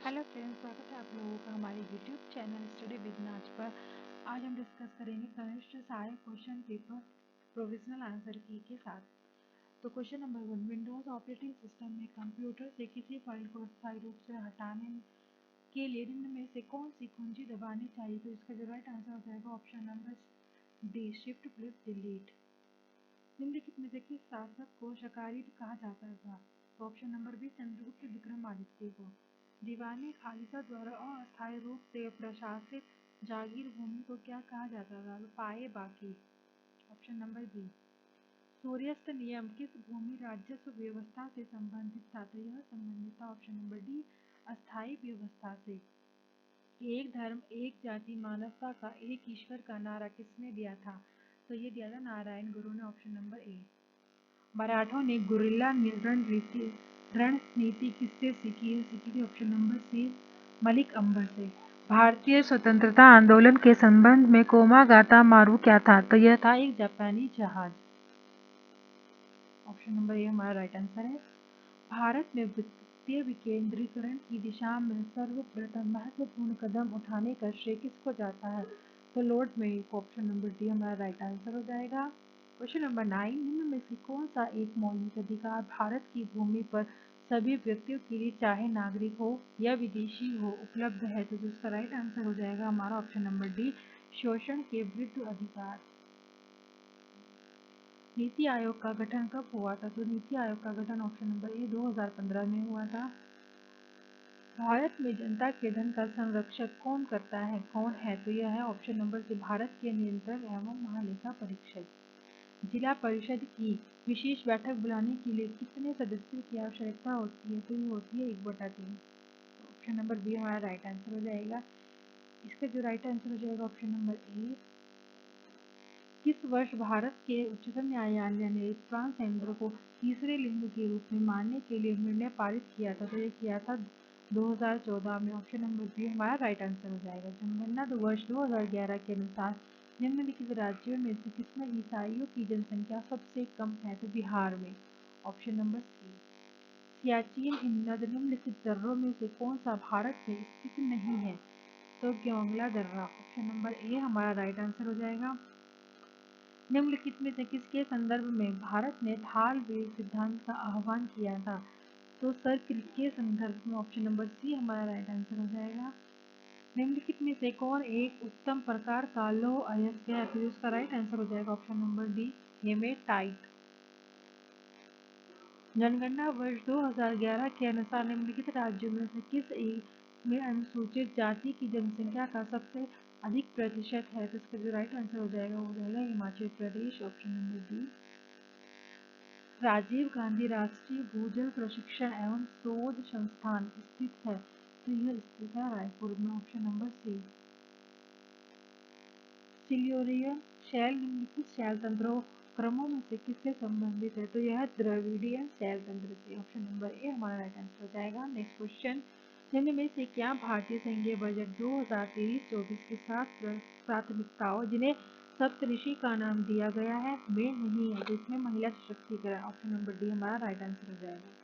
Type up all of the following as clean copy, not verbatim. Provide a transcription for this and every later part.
Hello friends, स्वागत है आप लोगों का हमारे यूट्यूब चैनल स्टडी विद नाज पर। आज हम डिस्कस करेंगे कनिष्ठ सहायक क्वेश्चन पेपर प्रोविजनल आंसर की के साथ। तो question number 1, Windows operating system में कंप्यूटर से किसी फाइल को अस्थायी रूप से हटाने के लिए निम्न में से कौन सी कुंजी दबानी चाहिए? तो इसका जो राइट आंसर हो जाएगा option number D, shift plus delete. निम्नलिखित में से किस शासक को शकारित कहा जाता था? तो option number B, Chandragupta Vikramaditya को। दीवानी खालिसा द्वारा अस्थायी रूप से प्रशासित जागीर भूमि को क्या कहा जाता था? पाए बाकी। Option number B. सूर्यास्त नियम किस भूमि राजस्व व्यवस्था से संबंधित था? तो यह संबंधित था ऑप्शन नंबर डी, अस्थायी व्यवस्था से। एक धर्म एक जाति मानवता का एक ईश्वर का नारा किसने दिया था? तो ये दिया था नारायण गुरु ने। ऑप्शन नंबर ए। मराठों ने गुरिल्ला रणनीति किससे सीखी? यह सीखी थी ऑप्शन नंबर सी, मलिक अंबर से। भारतीय स्वतंत्रता आंदोलन के संबंध में कोमागाता मारू क्या था? तो यह था एक जापानी जहाज। ऑप्शन नंबर ए हमारा राइट आंसर है। भारत में वित्तीय विकेंद्रीकरण की दिशा में सर्वप्रथम महत्वपूर्ण कदम उठाने का श्रेय किसको जाता है? तो लॉर्ड मेयो को। ऑप्शन नंबर डी हमारा राइट आंसर हो जाएगा। क्वेश्चन नंबर 9, निम्न में से कौन सा एक मौलिक अधिकार भारत की भूमि पर सभी व्यक्तियों के लिए, चाहे नागरिक हो या विदेशी हो, उपलब्ध है? तो इसका राइट आंसर हो जाएगा हमारा ऑप्शन नंबर डी, शोषण के विरुद्ध अधिकार। नीति आयोग का गठन कब हुआ था? तो नीति आयोग का गठन ऑप्शन नंबर ए 2015 में हुआ था। भारत में जनता के धन का संरक्षण कौन करता है, कौन है? तो यह है ऑप्शन नंबर सी, भारत के नियंत्रक एवं महालेखा परीक्षक। जिला परिषद की विशेष बैठक बुलाने के लिए कितने सदस्यों की आवश्यकता होती है? तो ये होती है 1/3। ऑप्शन नंबर बी हमारा राइट आंसर हो जाएगा। इसका जो राइट आंसर हो जाएगा ऑप्शन नंबर ए। किस वर्ष भारत के उच्चतम न्यायालय ने ट्रांसजेंडर को तीसरे लिंग के रूप में मानने के लिए निर्णय पारित किया था? तो ये किया था 2014 में। ऑप्शन नंबर बी हमारा राइट आंसर हो जाएगा। जनगणना वर्ष 2011 के अनुसार निम्नलिखित राज्यों में से किसमें ईसाइयों की जनसंख्या सबसे कम है? तो बिहार में। ऑप्शन नंबर सी। सियाचिन हिमनद निम्नलिखित दर्रों में से कौन सा भारत में स्थित नहीं है? तो ग्योंगला दर्रा। ऑप्शन नंबर ए हमारा राइट आंसर हो जाएगा। निम्नलिखित में से किसके संदर्भ में भारत ने थाल वेल सिद्धांत का आह्वान किया था? तो सर्किल के संदर्भ में। ऑप्शन नंबर सी हमारा राइट आंसर हो जाएगा। निम्नलिखित में से कौन एक उत्तम प्रकार का लौह अयस्क है? तो इसका राइट आंसर हो जाएगा ऑप्शन नंबर डी, हेमेटाइट। जनगणना वर्ष 2011 के अनुसार निम्नलिखित राज्यों में से किस एक में अनुसूचित जाति की जनसंख्या का सबसे अधिक प्रतिशत है? तो इसका जो राइट आंसर हो जाएगा वो जाएगा Himachal Pradesh. Option number D. Rajiv Gandhi Rashtriya Bhujal प्रशिक्षण एवं शोध संस्थान स्थित है? तो यह स्थित है रायपुर में। Option number C. सिल्यूरियन शैल निम्नलिखित शैल तंत्रों क्रमों में से किससे संबंधित है? तो यह द्रविडियन शैल तंत्र से। ऑप्शन नंबर ए हमारा राइट आंसर हो जाएगा। नेक्स्ट क्वेश्चन, निम्न में से क्या भारतीय संघीय बजट 2023-24 की 7 प्राथमिकताओं जिन्हें सप्तऋषि का नाम दिया गया है में नहीं है? तो इसमें महिला सशक्तिकरण। ऑप्शन नंबर डी हमारा राइट आंसर हो जाएगा।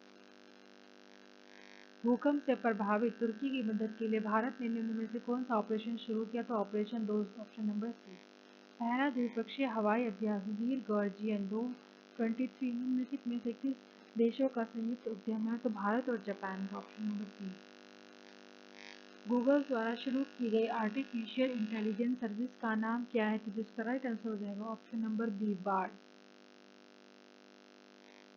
भूकंप से प्रभावित तुर्की की मदद के लिए भारत ने निम्न में से कौन सा ऑपरेशन शुरू किया? तो ऑपरेशन दोस्त। Option number C. पहला द्विपक्षीय हवाई अभ्यास वीर गार्जियन 23 निम्नलिखित में से किस देशों का संयुक्त उद्यम है? तो भारत और जापान का। ऑप्शन नंबर सी। गूगल द्वारा शुरू की गई आर्टिफिशियल इंटेलिजेंस सर्विस का नाम क्या है? तो जिसका राइट आंसर हो जाएगा option number B, Bard.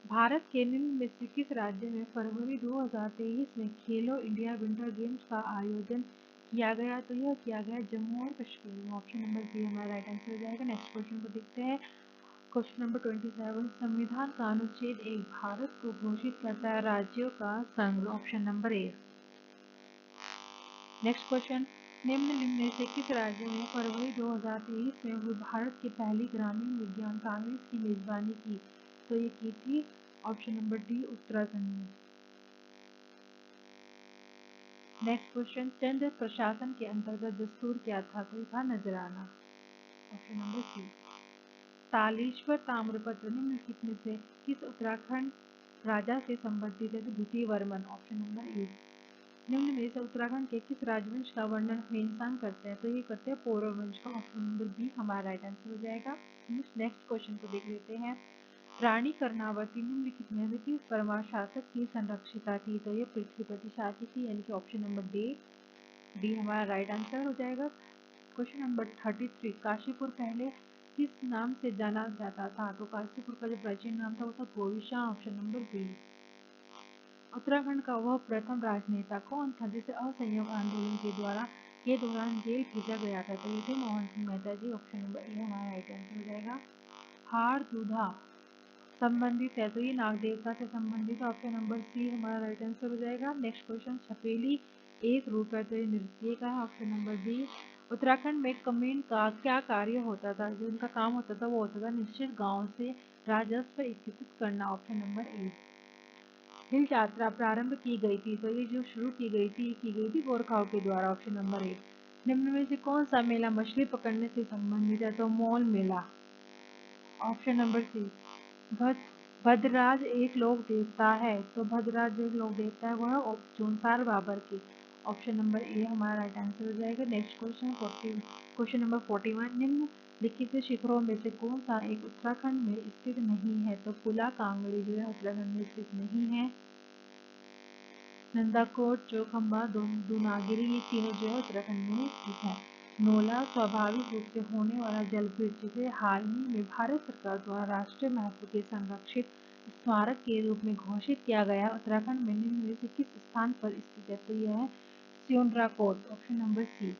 Bharat के निम्न में से किस राज्य में फरवरी 2023 में खेलो इंडिया विंटर गेम्स का आयोजन किया गया? तो यह किया गया जम्मू और कश्मीर में। ऑप्शन नंबर बी हमारा राइट आंसर हो जाएगा। नेक्स्ट क्वेश्चन को देखते हैं। क्वेश्चन नंबर 27, संविधान का अनुच्छेद 1 भारत को घोषित करता है राज्यों का संघ। ऑप्शन नंबर ए। नेक्स्ट क्वेश्चन, निम्न में से किस राज्य ने फरवरी 2023 में हुई भारत की पहली ग्रामीण विज्ञान कांग्रेस की मेजबानी की? तो ये की थी ऑप्शन नंबर डी, उत्तराखंड में। नेक्स्ट क्वेश्चन, चंद्र प्रशासन के अंतर्गत दस्तूर क्या था? तो ये था नजराना। ऑप्शन नंबर सी। तालेश्वर ताम्रपत्र निम्नलिखित में से किस उत्तराखंड राजा से संबंधित है? तो द्वितीय वर्मन। ऑप्शन नंबर ए। निम्न में से उत्तराखंड के किस राजवंश का वर्णन ह्वेनसांग करते हैं? तो ये करते हैं पौरव वंश का। ऑप्शन नंबर बी हमारा राइट आंसर हो जाएगा। नेक्स्ट क्वेश्चन को देख लेते हैं। रानी कर्णावती निम्नलिखित में से किस परमार शासक की संरक्षिता थी? तो ये पृथ्वीपति शाही थी, यानी कि ऑप्शन नंबर डी हमारा राइट आंसर हो जाएगा। क्वेश्चन नंबर 33, काशीपुर पहले किस नाम से जाना जाता था? तो काशीपुर का जो प्राचीन नाम था वो था Govisha. Option number B. Uttarakhand का वह प्रथम राजनेता कौन था जिसे असहयोग आंदोलन के दौरान जेल भेजा गया था? तो ये थे मोहन सिंह मेहता जी। ऑप्शन नंबर ए हमारा राइट आंसर हो जाएगा। हारदूधा संबंधित है, तो ये नाग देवता से संबंधित। ऑप्शन नंबर सी हमारा राइट आंसर हो जाएगा। नेक्स्ट क्वेश्चन, छपेली एक रूप है, तो ये नृत्य का है। Option number D. उत्तराखंड में कमीन का क्या कार्य होता था? जो उनका काम होता था वो होता था निश्चित गांव से राजस्व एकत्रित करना। ऑप्शन नंबर ए। हिल यात्रा प्रारंभ की गई थी, तो ये जो शुरू की गई थी गोरखाओं के द्वारा। ऑप्शन नंबर ए। निम्न में से कौन सा मेला मछली पकड़ने से संबंधित है? तो Maul Mela. Option number C. Bhadraraj एक लोक देवता है, तो भद्रराज जो एक लोक देवता है वह जोनसार बाबर की। ऑप्शन नंबर ए हमारा राइट आंसर हो जाएगा। नेक्स्ट क्वेश्चन नंबर 41, निम्न लिखित शिखरों में से कौन सा एक उत्तराखंड में स्थित नहीं है? तो कुला कांगड़ी जो है उत्तराखंड में स्थित नहीं है। नंदाकोट, चौखंबा, दूनागिरी, ये तीनों जो है उत्तराखंड में स्थित है। नोला स्वाभाविक रूप से होने वाला जलभृत जिसे हाल ही में भारत सरकार द्वारा राष्ट्रीय महत्व के संरक्षित स्मारक के रूप में घोषित किया गया, उत्तराखंड में निम्न में से किस स्थान पर स्थित है? तो यह है Syondrakot. Option number C.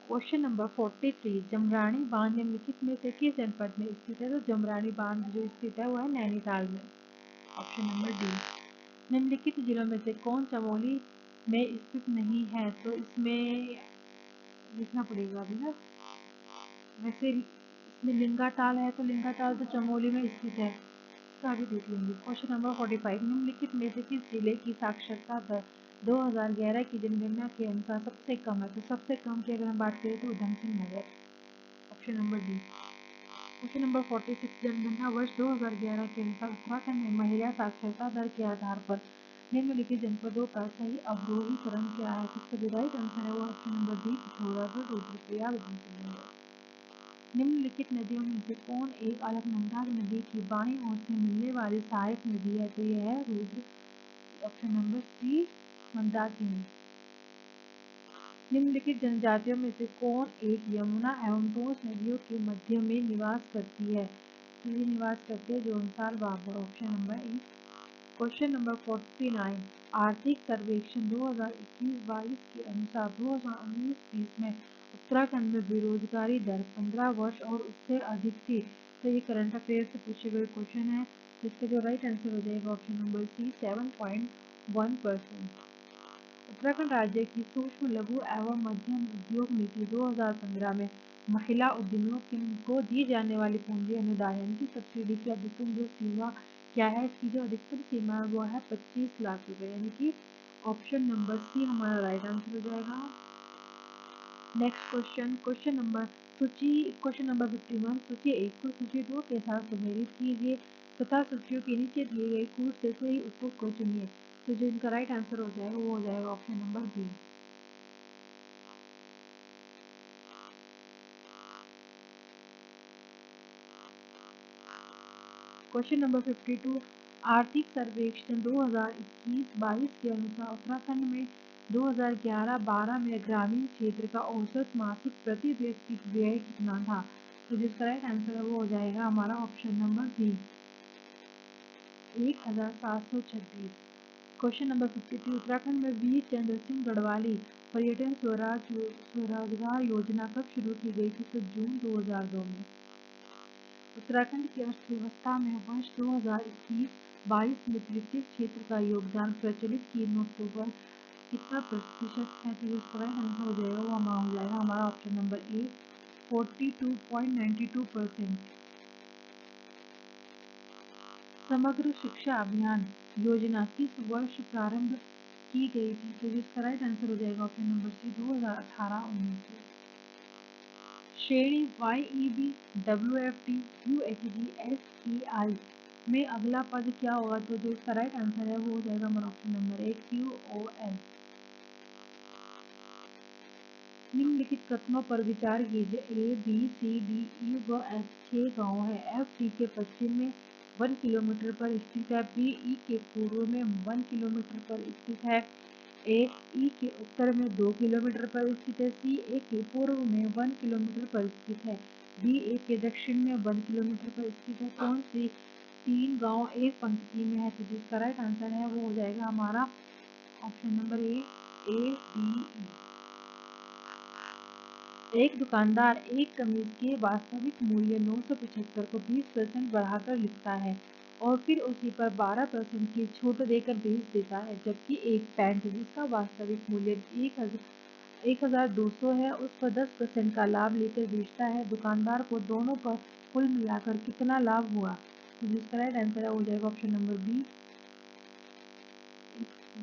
Question number 43, Jamrani बांध निम्नलिखित में से किस जनपद में स्थित है? तो जमरानी बांध जो स्थित है वह है नैनीताल में। Option number D. निम्नलिखित जिलों में से कौन चमोली में स्थित नहीं है? तो इसमें लिखना पड़ेगा अभी ना। वैसे इसमें लिंगाटाल है, तो लिंगाटाल तो चमोली में स्थित है, तो अभी देख लेंगे। क्वेश्चन नंबर 45, निम्नलिखित में से किस जिले की साक्षरता दर 2011 की जनगणना के अनुसार सबसे कम है? तो सबसे कम की अगर हम बात करें तो Udham Singh Nagar. Option number D. Question number 46, जनगणना वर्ष 2011 के अनुसार उत्तराखंड में महिला साक्षरता दर के आधार पर निम्नलिखित जनपदों का सही अवरोहीकरण क्या है? तो इसका जो राइट आंसर है वो option number D Pithoragarh, Rudraprayag, Udham Singh Nagar. निम्नलिखित नदियों में से कौन एक अलकनंदा नदी की बाईं ओर से मिलने वाली सहायक नदी है? तो यह है Rudra. Option number C Mandakini. निम्नलिखित जनजातियों में से कौन एक यमुना एवं टोंस नदियों के मध्य में निवास करती है? तो ये निवास करते हैं Jaunsar Babar. Option number A. Question number 49, आर्थिक सर्वेक्षण 2021-22 के अनुसार 2019-20 में उत्तराखंड में बेरोजगारी दर 15 वर्ष और उससे अधिक थी। तो ये करंट अफेयर से पूछे गए क्वेश्चन है, जिसका जो राइट आंसर हो जाएगा ऑप्शन नंबर सी 7.1%। उत्तराखंड राज्य की सूक्ष्म लघु एवं मध्यम उद्योग नीति 2015 में महिला उद्यमियों को दी जाने वाली पूंजी अनुदान यानी कि सब्सिडी की अधिकतम जो सीमा क्या है? इसकी जो अधिकतम सीमा है वो है 25 लाख रुपए, यानी कि ऑप्शन नंबर सी हमारा राइट आंसर हो जाएगा। नेक्स्ट क्वेश्चन नंबर 51, सूची 1 को सूची 2 के साथ सुमेलित कीजिए तथा सूचियों के नीचे दिए गए कूट से सही उत्तर को चुनिए। तो जो इनका राइट आंसर हो जाएगा वो हो जाएगा option number B. Question number 52, आर्थिक सर्वेक्षण 2021-22 के अनुसार उत्तराखंड में 2011-12 में ग्रामीण क्षेत्र का औसत मासिक प्रति व्यक्ति व्यय कितना था? तो जिसका राइट आंसर है वो हो जाएगा हमारा option number B 1726। Question number 53, Uttarakhand में वीर चंद्र सिंह गढ़वाली पर्यटन स्वरोजगार योजना कब शुरू की गई थी? तो जून 2002 में। उत्तराखंड की अर्थव्यवस्था में वर्ष 2021-22 में तृतीय क्षेत्र का योगदान प्रचलित कीमतों पर कितना प्रतिशत है? तो जिसका राइट आंसर हो जाएगा वो हो जाएगा हमारा ऑप्शन नंबर ए 42.92%। समग्र शिक्षा अभियान योजना किस वर्ष प्रारंभ की गई थी? तो जिसका राइट आंसर हो जाएगा ऑप्शन नंबर सी 2018-19। श्रेणी YEB, WFD, UHG, SEI में अगला पद क्या होगा, तो जो इसका राइट आंसर है वो हो जाएगा हमारा ऑप्शन नंबर ए QOL। निम्नलिखित कथनों पर विचार कीजिए। A, B, C, D, E व F 6 गाँव है। F D के पश्चिम में 1 किलोमीटर पर स्थित है। B E के पूर्व में 1 किलोमीटर पर स्थित है। A E के उत्तर में 2 किलोमीटर पर स्थित है। C A के पूर्व में 1 किलोमीटर पर स्थित है। D A के दक्षिण में 1 किलोमीटर पर स्थित है। कौन सी 3 गाँव एक पंक्ति में है, तो जिसका राइट आंसर है वो हो जाएगा हमारा ऑप्शन नंबर ए B E। एक दुकानदार एक कमीज के वास्तविक मूल्य 975 को 20% बढ़ाकर लिखता है और फिर उसी पर 12% की छूट देकर बेच देता है, जबकि एक पैंट जिसका वास्तविक मूल्य 1200 है उस पर 10% का लाभ लेकर बेचता है। दुकानदार को दोनों पर कुल मिलाकर कितना लाभ हुआ, तो जिसका राइट आंसर हो जाएगा option number B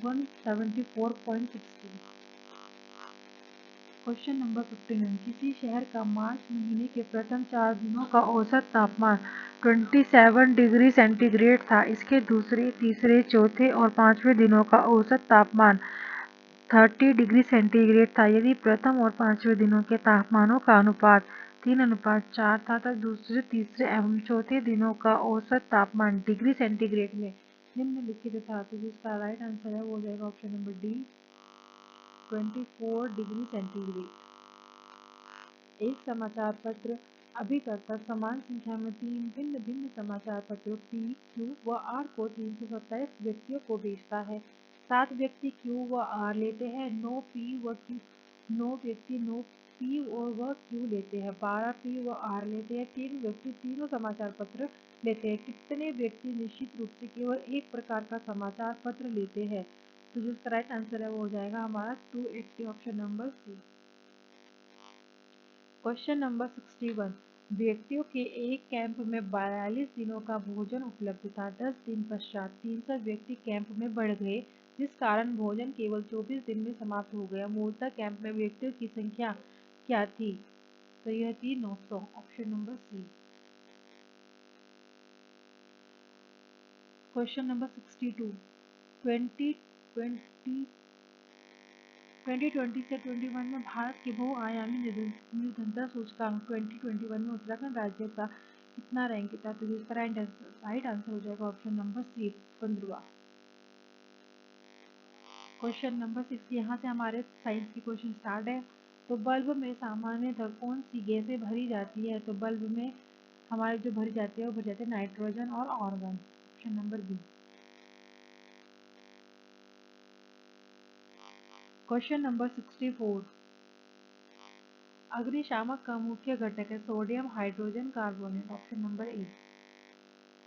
174.60। Question number 59। किसी शहर का मार्च महीने के प्रथम 4 दिनों का औसत तापमान 27 डिग्री सेंटीग्रेड था। इसके दूसरे, तीसरे, चौथे और पांचवें दिनों का औसत तापमान 30 डिग्री सेंटीग्रेड था। यदि प्रथम और पांचवें दिनों के तापमानों का अनुपात 3:4 था, तब दूसरे, तीसरे एवं चौथे दिनों का औसत तापमान डिग्री सेंटीग्रेड में निम्नलिखित था, तो जिसका राइट आंसर है वो हो जाएगा option number D 24 degree centigrade. एक समाचार पत्र अभिकर्ता समान संख्या में 3 भिन्न भिन्न समाचार पत्रों P, Q व R को 327 व्यक्तियों को बेचता है। 7 व्यक्ति Q व R लेते हैं, 9 व्यक्ति 9 P व Q लेते हैं, 12 P व R लेते हैं, 3 व्यक्ति तीनों समाचार पत्र लेते हैं। कितने व्यक्ति निश्चित रूप से केवल एक प्रकार का समाचार पत्र लेते हैं, तो जिसका राइट आंसर है वो हो जाएगा हमारा 280 option number C. Question number 61। व्यक्तियों के एक कैंप में 42 दिनों का भोजन उपलब्ध था। 10 दिन पश्चात 300 व्यक्ति कैंप में बढ़ गए, जिस कारण भोजन केवल 24 दिन में समाप्त हो गया। मूलतः कैंप में व्यक्तियों की संख्या क्या थी, तो यह थी 900 option number C. Question number 62। 2020 से 21 में भारत के बहुआयामी निर्धनता सूचकांक 2021 में उत्तराखंड राज्य का कितना रैंक था, तो जिसका राइट आंसर हो जाएगा option number C 15। Question number 6। यहाँ से हमारे साइंस की क्वेश्चन स्टार्ट है। तो बल्ब में सामान्यतः कौन सी गैसें भरी जाती है, तो बल्ब में हमारे जो भरी जाती है वो भरी जाती है नाइट्रोजन और argon, option number B. Question number 64। अग्निशामक का मुख्य घटक है sodium hydrogen carbonate, option number A.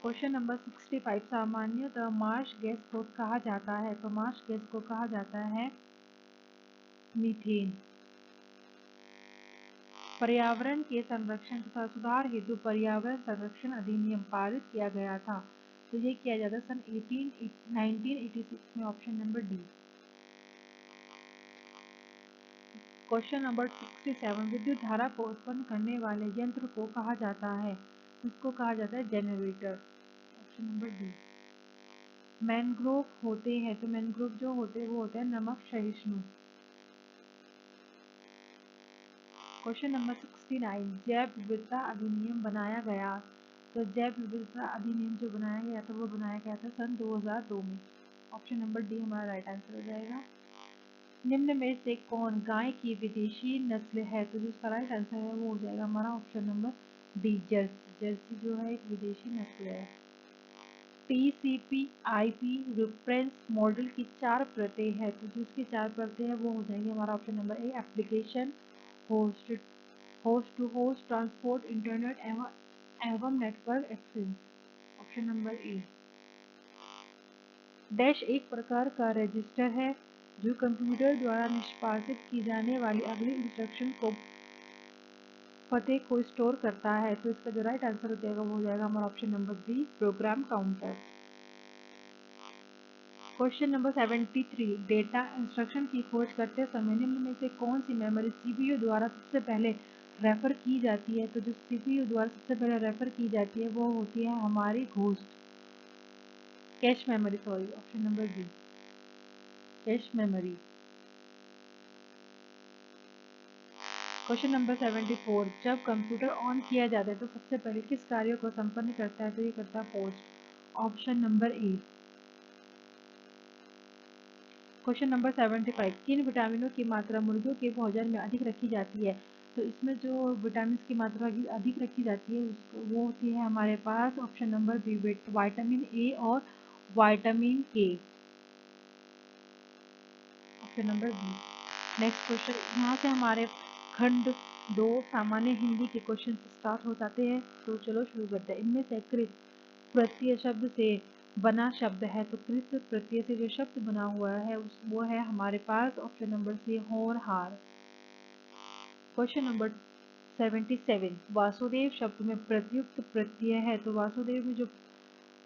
Question number 65। सामान्यतः मार्श गैस को कहा जाता है, तो मार्श गैस को कहा जाता है मीथेन। पर्यावरण के संरक्षण तथा सुधार हेतु पर्यावरण संरक्षण अधिनियम पारित किया गया था, तो ये किया जाता सन 1986 में, option number D. Question number 67। विद्युत धारा को उत्पन्न करने वाले यंत्र को कहा जाता है, इसको कहा जाता है generator, option number D. Mangrove होते हैं, तो मैनग्रोव जो होते हैं वो होते हैं नमक सहिष्णु। Question number 69। जैव विविधता अधिनियम बनाया गया, तो जैव विविधता अधिनियम जो बनाया गया था वो बनाया गया था सन 2002 में, ऑप्शन नंबर डी हमारा राइट आंसर हो जाएगा। निम्न में से कौन गाय की विदेशी नस्ल है, तो जिसका राइट आंसर है वो हो जाएगा हमारा option number D Jersey. Jersey जो है एक विदेशी नस्ल है। TCP/IP रेफरेंस मॉडल की 4 परतें हैं, तो जिसकी 4 परतें हैं वो हो जाएंगे हमारा option number A application, host to host, transport, internet एवं network exchange, option number A. Dash एक प्रकार का रजिस्टर है जो कंप्यूटर द्वारा निष्पादित की जाने वाली अगली इंस्ट्रक्शन को पते को स्टोर करता है, तो इसका जो राइट आंसर हो जाएगा वो हो जाएगा हमारा option number B program counter. Question number 73। Data instruction की खोज करते समय निम्न में से कौन सी मेमोरी CPU द्वारा सबसे पहले रेफर की जाती है, तो जो CPU द्वारा सबसे पहले रेफर की जाती है वो होती है हमारी ghost, cache memory, sorry, option number B, cache memory. Question number 74, जब कंप्यूटर ऑन किया जाता है तो सबसे पहले किस कार्य को संपन्न करता है? तो ये करता है post, option number A. Question number 75, किन विटामिनों की मात्रा मुर्गियों के भोजन में अधिक रखी जाती है? तो इसमें जो विटामिन की मात्रा अधिक रखी जाती है वो होती है हमारे पास option number B, vitamin A और vitamin K, option number B. Next question, यहाँ से हमारे खंड 2 सामान्य हिंदी के क्वेश्चन स्टार्ट हो जाते हैं। तो चलो शुरू करते हैं। इनमें से कृत प्रत्यय शब्द से बना शब्द है, तो कृत प्रत्यय से जो शब्द बना हुआ है वो है हमारे पास ऑप्शन नंबर सी, होनहार। क्वेश्चन नंबर 77, वासुदेव शब्द में प्रयुक्त प्रत्यय है, तो वासुदेव में जो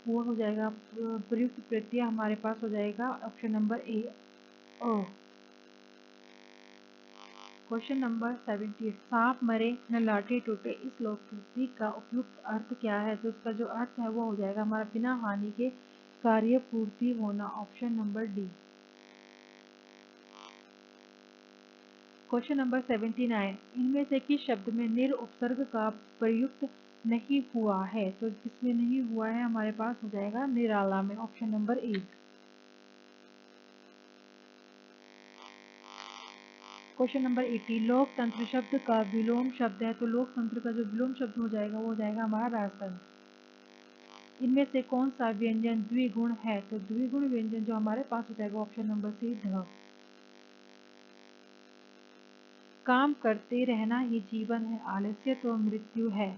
वो हो जाएगा प्रयुक्त प्रत्यय हमारे पास हो जाएगा ऑप्शन नंबर ए, अ। क्वेश्चन नंबर 78, सांप मरे न लाठी टूटे, इस लोकोक्ति का उपयुक्त अर्थ क्या है? तो इसका जो अर्थ है वो हो जाएगा हमारा बिना हानि के कार्य पूर्ति होना, option number D. Question number 79, इनमें से किस शब्द में निर उपसर्ग का प्रयुक्त नहीं हुआ है? तो किसमें नहीं हुआ है? हमारे पास हो जाएगा निराला में, option number A. Question number 80, लोकतंत्र शब्द का विलोम शब्द है, तो लोकतंत्र का जो विलोम शब्द हो जाएगा वो हो जाएगा हमारा राजतंत्र। इनमें से कौन सा व्यंजन द्विगुण है? तो द्विगुण व्यंजन जो हमारे पास हो जाएगा ऑप्शन नंबर सी, ध। काम करते रहना ही जीवन है, आलस्य तो मृत्यु है,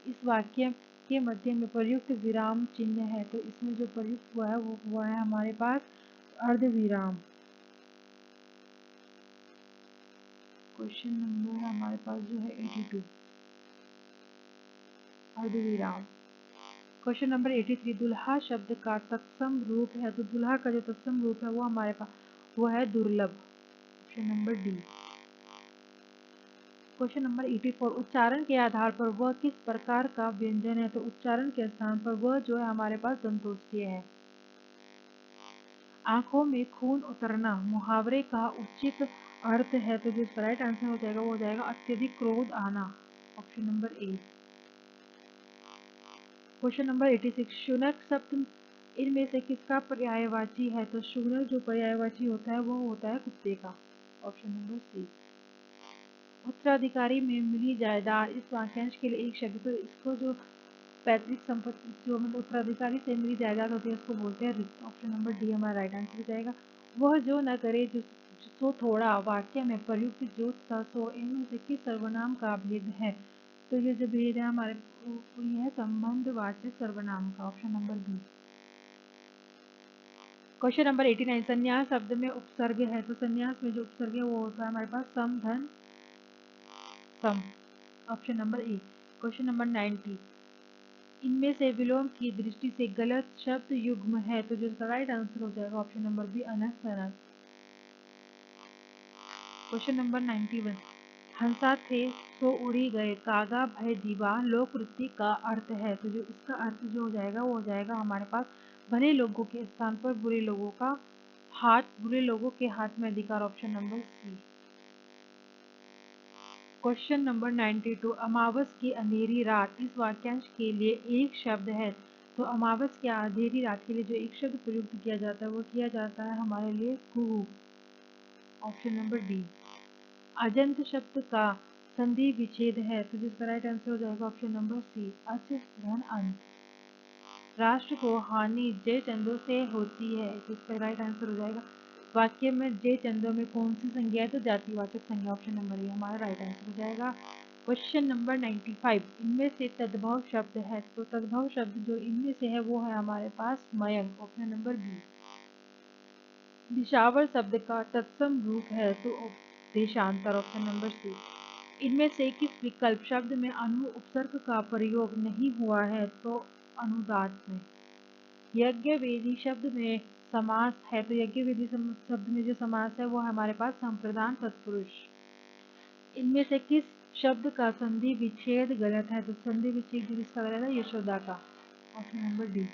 इस वाक्य के मध्य में प्रयुक्त विराम चिन्ह है, तो इसमें जो प्रयुक्त हुआ है वो हुआ है हमारे पास अर्धविराम। क्वेश्चन नंबर हमारे पास जो है 82, अर्धविराम। क्वेश्चन नंबर 83, दुल्हा शब्द का तत्सम रूप है, तो दुल्हा का जो तत्सम रूप है वो हमारे पास वो है दुर्लभ, option number D. Question number 84, उच्चारण के आधार पर वह किस प्रकार का व्यंजन है? तो उच्चारण के स्थान पर वह जो है हमारे पास दंतोष्ठ्य है। आंखों में खून उतरना मुहावरे का उचित अर्थ है, तो जो राइट आंसर हो जाएगा वो हो जाएगा अत्यधिक क्रोध आना, option number A. Question number 86, शुनक शब्द इनमें से किसका पर्यायवाची है? तो शुनक जो पर्यायवाची होता है वो होता है कुत्ते का, ऑप्शन नंबर सी। उत्तराधिकारी में मिली जायदाद, इस वाक्यांश के लिए एक शब्द, तो इसको जो पैतृक संपत्ति जो मतलब उत्तराधिकारी से मिली जायदाद होती है उसको बोलते हैं रिक्त, ऑप्शन नंबर डी हमारा राइट आंसर हो जाएगा। वह जो न करे जो सो थोड़ा वाक्य में प्रयुक्त जो सो, इनमें से किस सर्वनाम का भेद है? तो ये जो भेद है हमारे ये है संबंधवाचक सर्वनाम का, option number B. Question number 89, संन्यास शब्द में उपसर्ग है, तो संन्यास में जो उपसर्ग है वो होता है हमारे पास सम धन सम, option number A. Question number 90, इनमें से विलोम की दृष्टि से गलत शब्द युग्म है, तो जो इसका राइट आंसर हो जाएगा ऑप्शन नंबर बी, अनस अनस। क्वेश्चन नंबर 91, हंसा थे सो उड़ी गए, कागा भय दीवा लोकवृत्ति का अर्थ है, तो जो इसका अर्थ जो हो जाएगा वो हो जाएगा हमारे पास भले लोगों के स्थान पर बुरे लोगों का हाथ, बुरे लोगों के हाथ में अधिकार, option number C. Question number 92, अमावस की अंधेरी रात, इस वाक्यांश के लिए एक शब्द है, तो अमावस की अंधेरी रात के लिए जो एक शब्द प्रयुक्त किया जाता है वो किया जाता है हमारे लिए कुहू, ऑप्शन नंबर डी। अजंत शब्द का संधि विच्छेद है, तो जिसका राइट आंसर हो जाएगा ऑप्शन नंबर सी, अच धन अंत। राष्ट्र को हानि जय चंदों से होती है, जिसका राइट आंसर हो जाएगा वाक्य में जय चंदों में कौन सी संज्ञा है? तो जातिवाचक संज्ञा, ऑप्शन नंबर ए हमारा राइट आंसर हो जाएगा। क्वेश्चन नंबर 95, इनमें से तद्भव शब्द है, तो तद्भव शब्द जो इनमें से है वो है हमारे पास Mayank, option number B. Disawar शब्द का तत्सम रूप है, तो देशांतर, ऑप्शन नंबर सी। इनमें से किस विकल्प शब्द में अनु उपसर्ग का प्रयोग नहीं हुआ है? तो अनुदात में। यज्ञ वेदी शब्द में समास है, तो यज्ञ वेदी शब्द में जो समास है वो हमारे पास संप्रदान तत्पुरुष। इनमें से किस शब्द का संधि विच्छेद गलत है? तो संधि विच्छेद जिसका गलत है यशोदा का, ऑप्शन नंबर डी।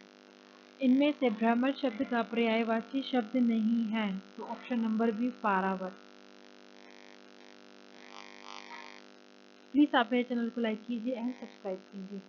इनमें से ब्राह्मण शब्द का पर्यायवाची शब्द नहीं है, तो ऑप्शन नंबर बी पारावर। प्लीज आप मेरे चैनल को लाइक कीजिए एंड सब्सक्राइब कीजिए।